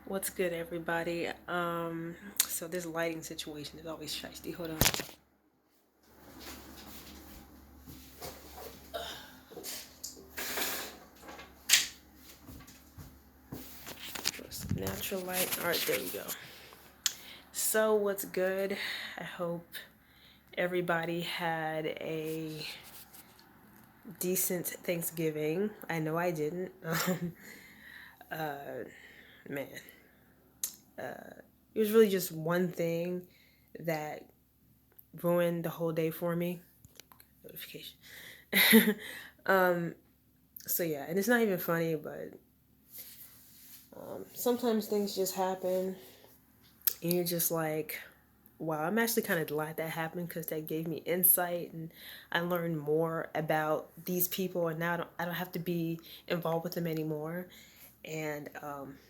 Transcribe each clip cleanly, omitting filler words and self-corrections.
What's good, everybody? So this lighting situation is always shiesty. Hold on. Natural light. All right, there we go. So what's good? I hope everybody had a decent Thanksgiving. I know I didn't. Man, it was really just one thing that ruined the whole day for me. Notification. So yeah, and it's not even funny, but sometimes things just happen and you're just like, wow, I'm actually kind of glad that happened because that gave me insight and I learned more about these people, and now I don't have to be involved with them anymore. And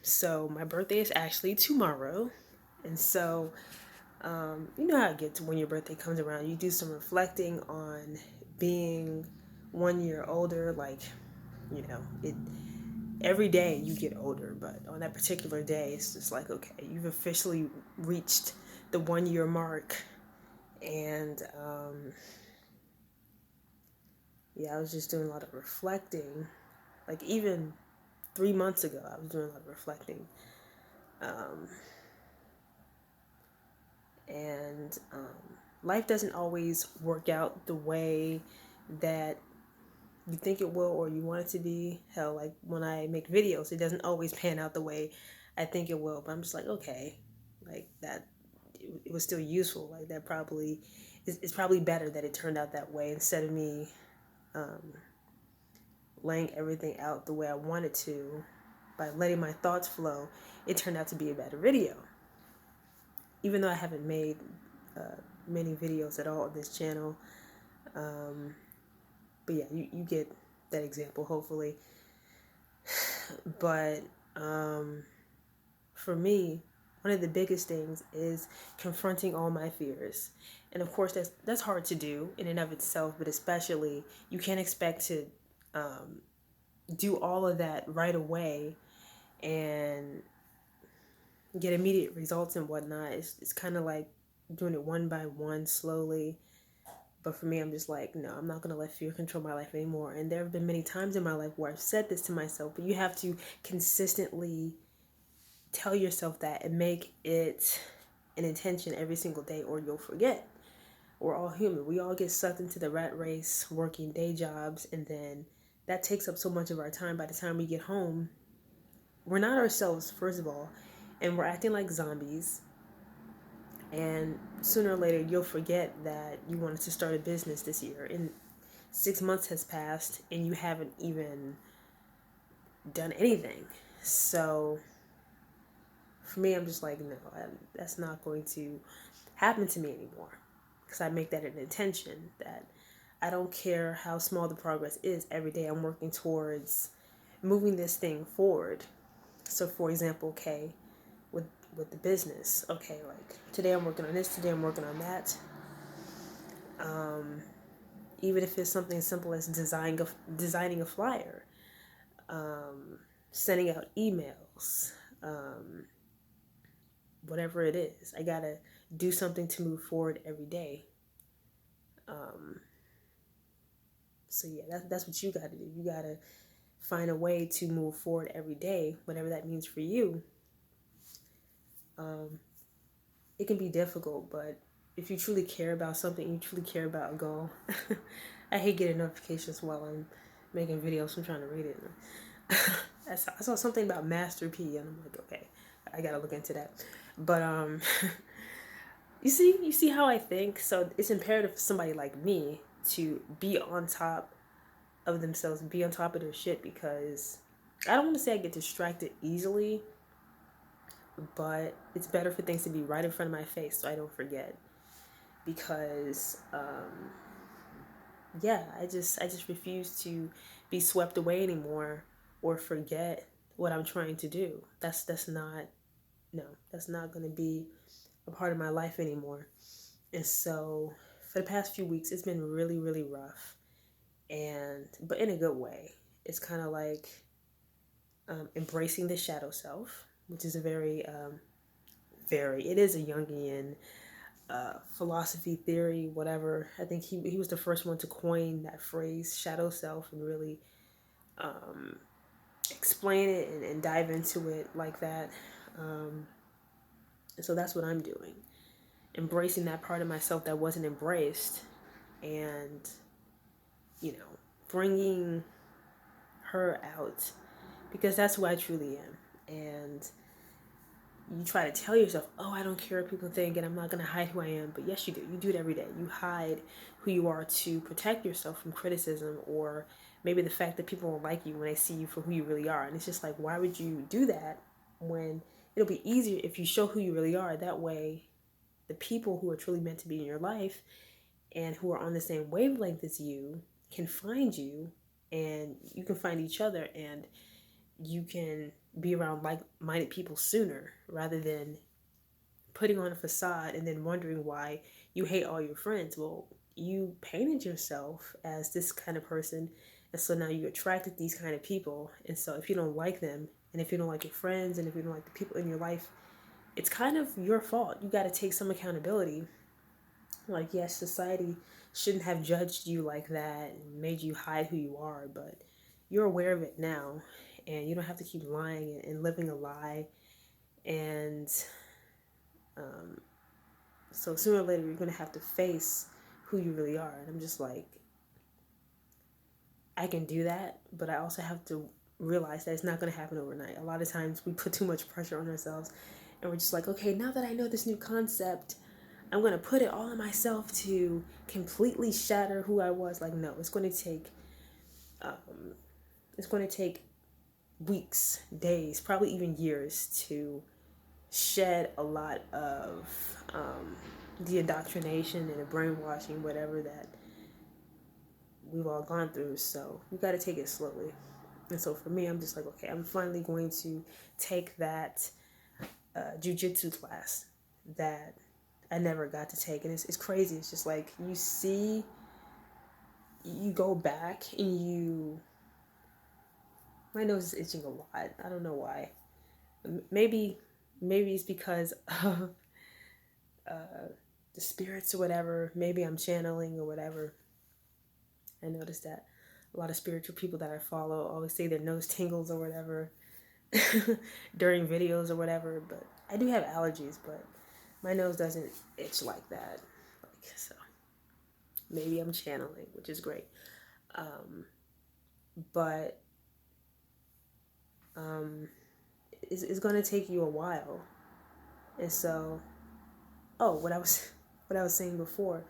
so my birthday is actually tomorrow. And so, you know how it gets when your birthday comes around. You do some reflecting on being 1 year older. Like, it every day you get older, but on that particular day, it's just like, okay, you've officially reached the 1 year mark. And yeah, I was just doing a lot of reflecting. Like, even 3 months ago, I was doing a lot of reflecting. Um, and life doesn't always work out the way that you think it will or you want it to be. Hell, like when I make videos, it doesn't always pan out the way I think it will. But I'm just like, okay, like that, it was still useful. Like that probably, it's probably better that it turned out that way instead of me laying everything out the way I wanted to by letting my thoughts flow. It turned out to be a better video. Even though I haven't made many videos at all on this channel. But yeah, you get that example, hopefully. But for me, one of the biggest things is confronting all my fears. And of course, that's hard to do in and of itself, but especially you can't expect to do all of that right away and get immediate results and whatnot. It's kind of like doing it one by one, slowly. But for me, I'm just like, no, I'm not going to let fear control my life anymore. And there have been many times in my life where I've said this to myself, but you have to consistently tell yourself that and make it an intention every single day, or you'll forget. We're all human. We all get sucked into the rat race, working day jobs, and then that takes up so much of our time. By the time we get home, we're not ourselves, first of all, and we're acting like zombies. And sooner or later, you'll forget that you wanted to start a business this year. And 6 months has passed, and you haven't even done anything. So for me, I'm just like, no, that's not going to happen to me anymore. Because I make that an intention that I don't care how small the progress is. Every day I'm working towards moving this thing forward. So for example, okay, with the business, okay, like today I'm working on this, today I'm working on that. Even if it's something as simple as designing a flyer, sending out emails, whatever it is, I gotta do something to move forward every day. So yeah, that's what you gotta do. You gotta find a way to move forward every day, whatever that means for you. It can be difficult, but if you truly care about something, you truly care about a goal. I hate getting notifications while I'm making videos. I'm trying to read it. I saw something about Master P, and I'm like, okay, I gotta look into that. But you see how I think. So it's imperative for somebody like me to be on top of themselves, be on top of their shit, because I don't want to say I get distracted easily, but it's better for things to be right in front of my face so I don't forget. Because yeah, I just refuse to be swept away anymore or forget what I'm trying to do. That's not, no, that's not going to be a part of my life anymore. And so for the past few weeks, it's been really, really rough, and but in a good way. It's kind of like embracing the shadow self. which is a it is a Jungian philosophy theory, whatever. I think he was the first one to coin that phrase, shadow self, and really explain it and dive into it like that. And so that's what I'm doing, embracing that part of myself that wasn't embraced, and bringing her out, because that's who I truly am. And you try to tell yourself, oh, I don't care what people think and I'm not going to hide who I am. But yes, you do. You do it every day. You hide who you are to protect yourself from criticism, or maybe the fact that people won't like you when they see you for who you really are. And it's just like, why would you do that when it'll be easier if you show who you really are? That way, the people who are truly meant to be in your life and who are on the same wavelength as you can find you, and you can find each other, and you can be around like-minded people sooner, rather than putting on a facade and then wondering why you hate all your friends. Well, you painted yourself as this kind of person, and so now you attracted these kind of people. And so if you don't like them, and if you don't like your friends, and if you don't like the people in your life, it's kind of your fault. You got to take some accountability. Like, yes, society shouldn't have judged you like that and made you hide who you are, but you're aware of it now, and you don't have to keep lying and living a lie. And so sooner or later, you're going to have to face who you really are. And I'm just like, I can do that, but I also have to realize that it's not going to happen overnight. A lot of times we put too much pressure on ourselves, and we're just like, okay, now that I know this new concept, I'm going to put it all on myself to completely shatter who I was. Like, no, it's going to take weeks, days, probably even years to shed a lot of the indoctrination and the brainwashing, whatever that we've all gone through. So we got to take it slowly. And so for me, I'm just like, okay, I'm finally going to take that jujitsu class that I never got to take. And it's crazy. It's just like you go back and my nose is itching a lot. I don't know why. Maybe it's because of the spirits or whatever. Maybe I'm channeling or whatever. I noticed that a lot of spiritual people that I follow always say their nose tingles or whatever during videos or whatever. But I do have allergies, but my nose doesn't itch like that. So maybe I'm channeling, which is great. But it's going to take you a while. And so, what I was saying before,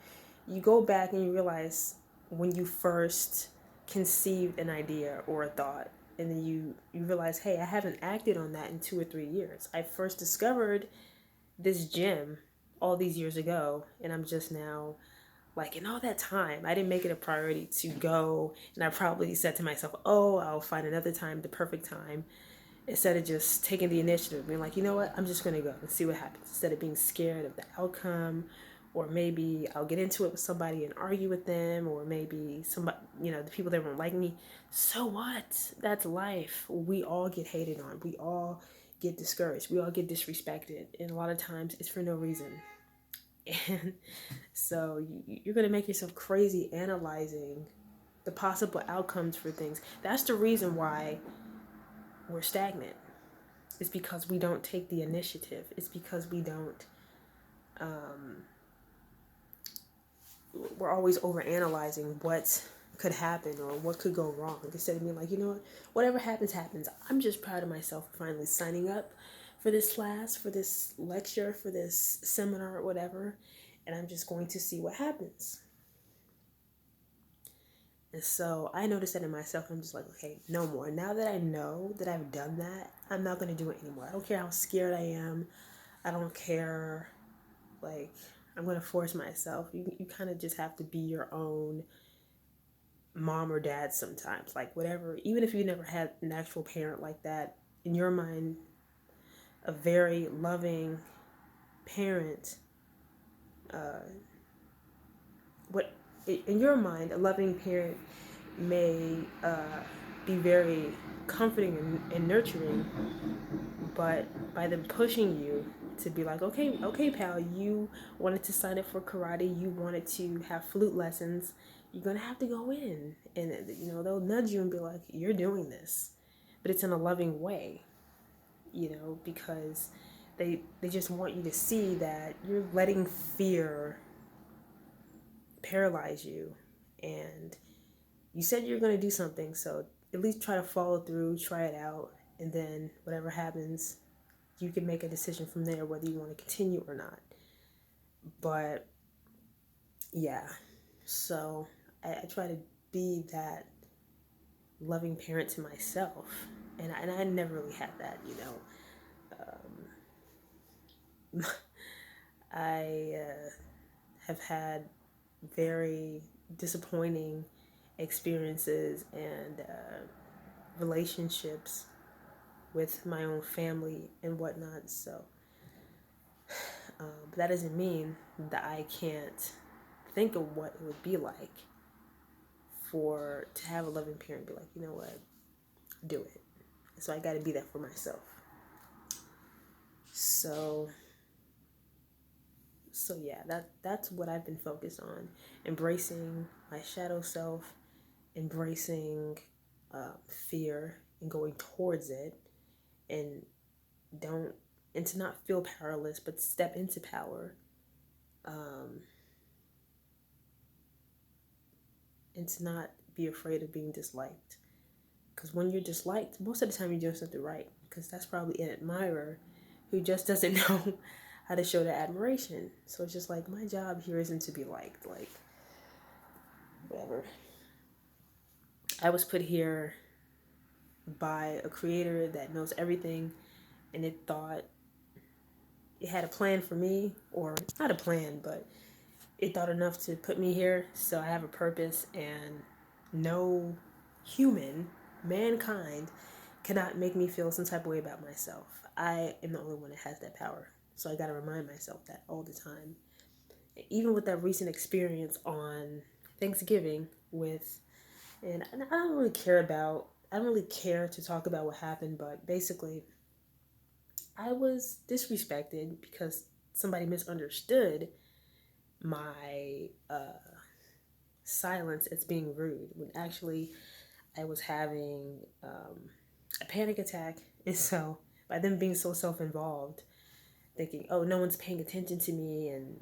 you go back and you realize when you first conceived an idea or a thought, and then you realize, hey, I haven't acted on that in 2 or 3 years. I first discovered this gym all these years ago, and I'm just now, like, in all that time, I didn't make it a priority to go, and I probably said to myself, oh, I'll find another time, the perfect time, instead of just taking the initiative, being like, you know what, I'm just going to go and see what happens, instead of being scared of the outcome, or maybe I'll get into it with somebody and argue with them, or maybe somebody, the people that won't like me. So what? That's life. We all get hated on. We all get discouraged. We all get disrespected. And a lot of times it's for no reason. And so you're going to make yourself crazy analyzing the possible outcomes for things. That's the reason why we're stagnant. It's because we don't take the initiative. It's because we don't, we're always over analyzing what could happen or what could go wrong, instead of being like, you know what, whatever happens, happens. I'm just proud of myself for finally signing up for this class, for this lecture, for this seminar, or whatever, and I'm just going to see what happens. And so I noticed that in myself. I'm just like, okay, no more. Now that I know that I've done that, I'm not going to do it anymore. I don't care how scared I am. I don't care. Like, I'm going to force myself. You kind of just have to be your own mom or dad sometimes. Like, whatever. Even if you never had an actual parent like that, in your mind, a very loving parent, in your mind, a loving parent may be very comforting and nurturing, but by them pushing you to be like, okay, pal, you wanted to sign up for karate, you wanted to have flute lessons, you're gonna have to go in, and they'll nudge you and be like, you're doing this, but it's in a loving way, because they just want you to see that you're letting fear paralyze you, and you said you're going to do something, so at least try to follow through, try it out, and then whatever happens, you can make a decision from there whether you want to continue or not. But yeah, so I try to be that loving parent to myself, and I never really had that. I have had very disappointing experiences and relationships with my own family and whatnot. So, but that doesn't mean that I can't think of what it would be like to have a loving parent be like, you know what, do it. So I got to be that for myself. So yeah, that's what I've been focused on: embracing my shadow self, embracing fear and going towards it, and don't and to not feel powerless, but step into power, and to not be afraid of being disliked. Because when you're disliked, most of the time you're doing something right. Because that's probably an admirer who just doesn't know how to show their admiration. So it's just like, my job here isn't to be liked. Like, whatever. I was put here by a creator that knows everything, and it thought it had a plan for me, or not a plan, but it thought enough to put me here. So I have a purpose, and no human, mankind, cannot make me feel some type of way about myself. I am the only one that has that power. So I got to remind myself that all the time. Even with that recent experience on Thanksgiving and I don't really care to talk about what happened, but basically I was disrespected because somebody misunderstood my silence as being rude, when actually I was having a panic attack. And so by them being so self-involved, thinking, oh, no one's paying attention to me, and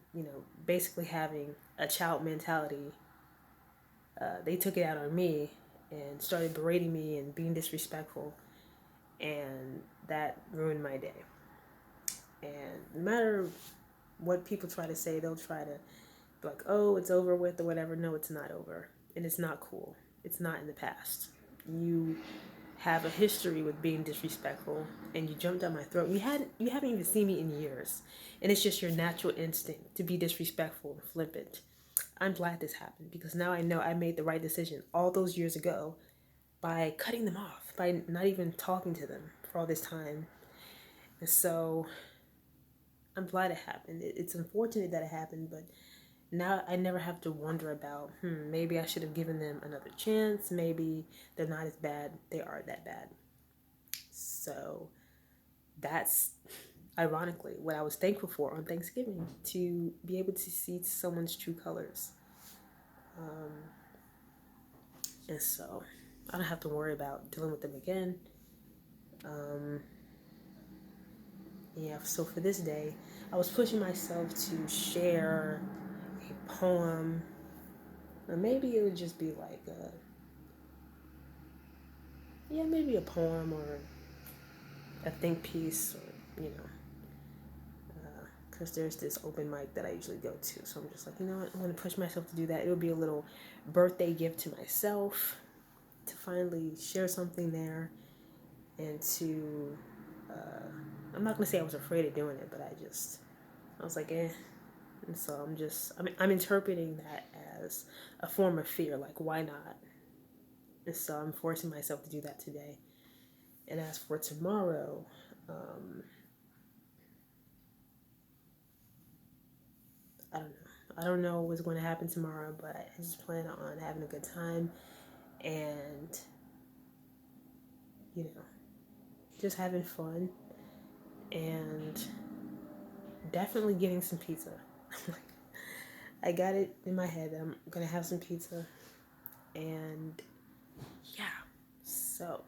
basically having a child mentality, they took it out on me and started berating me and being disrespectful, and that ruined my day. And no matter what people try to say, they'll try to be like, oh, it's over with or whatever. No, it's not over, and it's not cool. It's not in the past. You have a history with being disrespectful, and you jumped down my throat. You haven't even seen me in years, and it's just your natural instinct to be disrespectful and flippant. I'm glad this happened, because now I know I made the right decision all those years ago by cutting them off, by not even talking to them for all this time. And so I'm glad it happened. It's unfortunate that it happened, but now I never have to wonder about, maybe I should have given them another chance. Maybe they're not as bad. They are that bad. So that's ironically what I was thankful for on Thanksgiving, to be able to see someone's true colors. And so I don't have to worry about dealing with them again. Yeah, so for this day, I was pushing myself to share a poem, or maybe it would just be like maybe a poem or a think piece, or because there's this open mic that I usually go to. So I'm just like, what, I'm going to push myself to do that. It would be a little birthday gift to myself, to finally share something there, and to, I'm not going to say I was afraid of doing it, but I was like, eh. And so I'm interpreting that as a form of fear, like, why not? And so I'm forcing myself to do that today. And as for tomorrow, I don't know. I don't know what's going to happen tomorrow, but I just plan on having a good time, and, just having fun, and definitely getting some pizza. I got it in my head that I'm gonna have some pizza, and yeah, so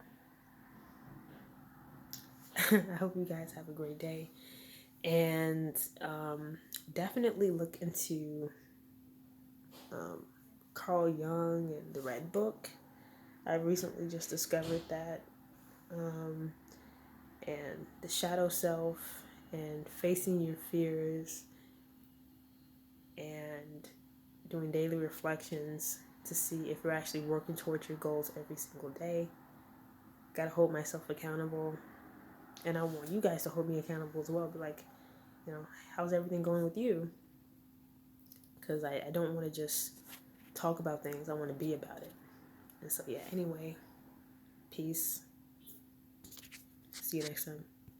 I hope you guys have a great day, and definitely look into Carl Jung and the Red Book. I recently just discovered that, and the shadow self, and facing your fears, and doing daily reflections to see if you're actually working towards your goals every single day. Gotta hold myself accountable, and I want you guys to hold me accountable as well. Be like, how's everything going with you? Because I don't want to just talk about things, I want to be about it. And so, yeah, anyway, peace. See you next time.